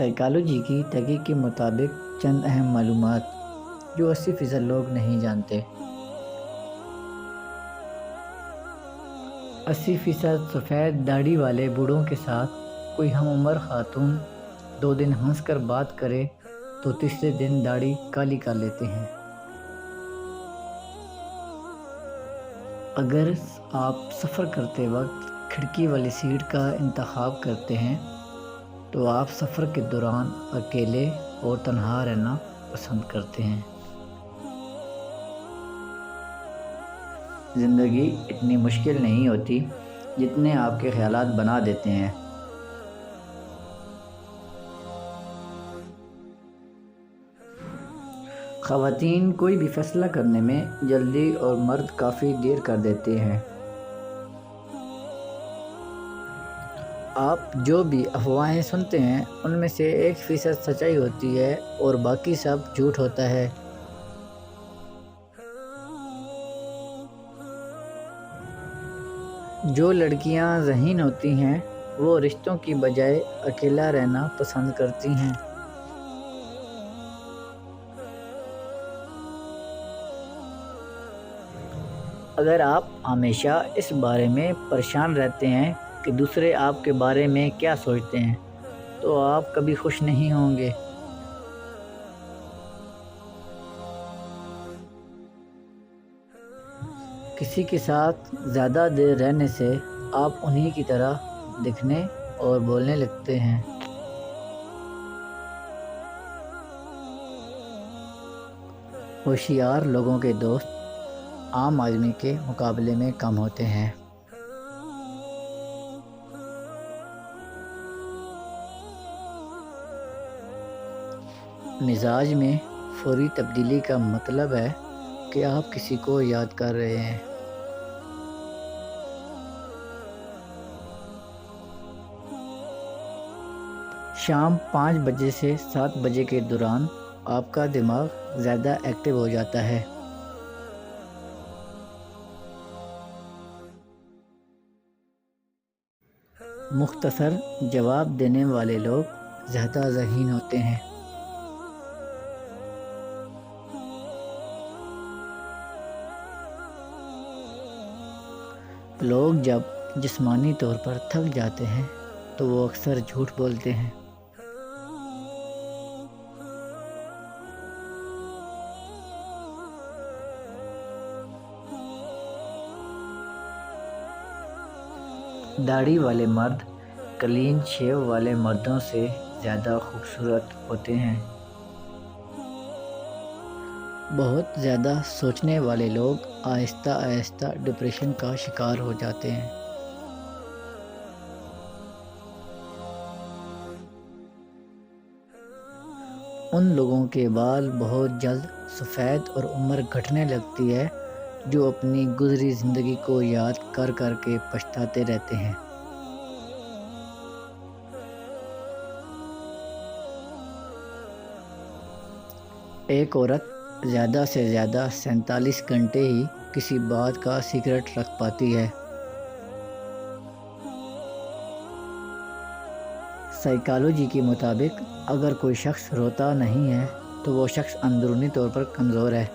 Psychology کی تحقیق کے مطابق چند اہم معلومات جو 80% لوگ نہیں جانتے۔ 80% سفید داڑھی والے بوڑھوں کے ساتھ کوئی ہم عمر خاتون 2 دن ہنس کر بات کرے تو تیسرے دن داڑھی کالی کر لیتے ہیں۔ اگر آپ سفر کرتے وقت کھڑکی والی سیٹ کا انتخاب کرتے ہیں تو آپ سفر کے دوران اکیلے اور تنہا رہنا پسند کرتے ہیں۔ زندگی اتنی مشکل نہیں ہوتی جتنے آپ کے خیالات بنا دیتے ہیں۔ خواتین کوئی بھی فیصلہ کرنے میں جلدی اور مرد کافی دیر کر دیتے ہیں۔ آپ جو بھی افواہیں سنتے ہیں ان میں سے 1% سچائی ہوتی ہے اور باقی سب جھوٹ ہوتا ہے۔ جو لڑکیاں ذہین ہوتی ہیں وہ رشتوں کی بجائے اکیلا رہنا پسند کرتی ہیں۔ اگر آپ ہمیشہ اس بارے میں پریشان رہتے ہیں کہ دوسرے آپ کے بارے میں کیا سوچتے ہیں تو آپ کبھی خوش نہیں ہوں گے۔ کسی کے ساتھ زیادہ دیر رہنے سے آپ انہی کی طرح دکھنے اور بولنے لگتے ہیں۔ ہوشیار لوگوں کے دوست عام آدمی کے مقابلے میں کم ہوتے ہیں۔ مزاج میں فوری تبدیلی کا مطلب ہے کہ آپ کسی کو یاد کر رہے ہیں۔ شام 5 بجے سے 7 بجے کے دوران آپ کا دماغ زیادہ ایکٹیو ہو جاتا ہے۔ مختصر جواب دینے والے لوگ زیادہ ذہین ہوتے ہیں۔ لوگ جب جسمانی طور پر تھک جاتے ہیں تو وہ اکثر جھوٹ بولتے ہیں۔ داڑھی والے مرد کلین شیو والے مردوں سے زیادہ خوبصورت ہوتے ہیں۔ بہت زیادہ سوچنے والے لوگ آہستہ آہستہ ڈپریشن کا شکار ہو جاتے ہیں۔ ان لوگوں کے بال بہت جلد سفید اور عمر گھٹنے لگتی ہے جو اپنی گزری زندگی کو یاد کر کر کے پچھتاتے رہتے ہیں۔ ایک عورت زیادہ سے زیادہ 47 گھنٹے ہی کسی بات کا سیکرٹ رکھ پاتی ہے۔ سائیکالوجی کے مطابق اگر کوئی شخص روتا نہیں ہے تو وہ شخص اندرونی طور پر کمزور ہے۔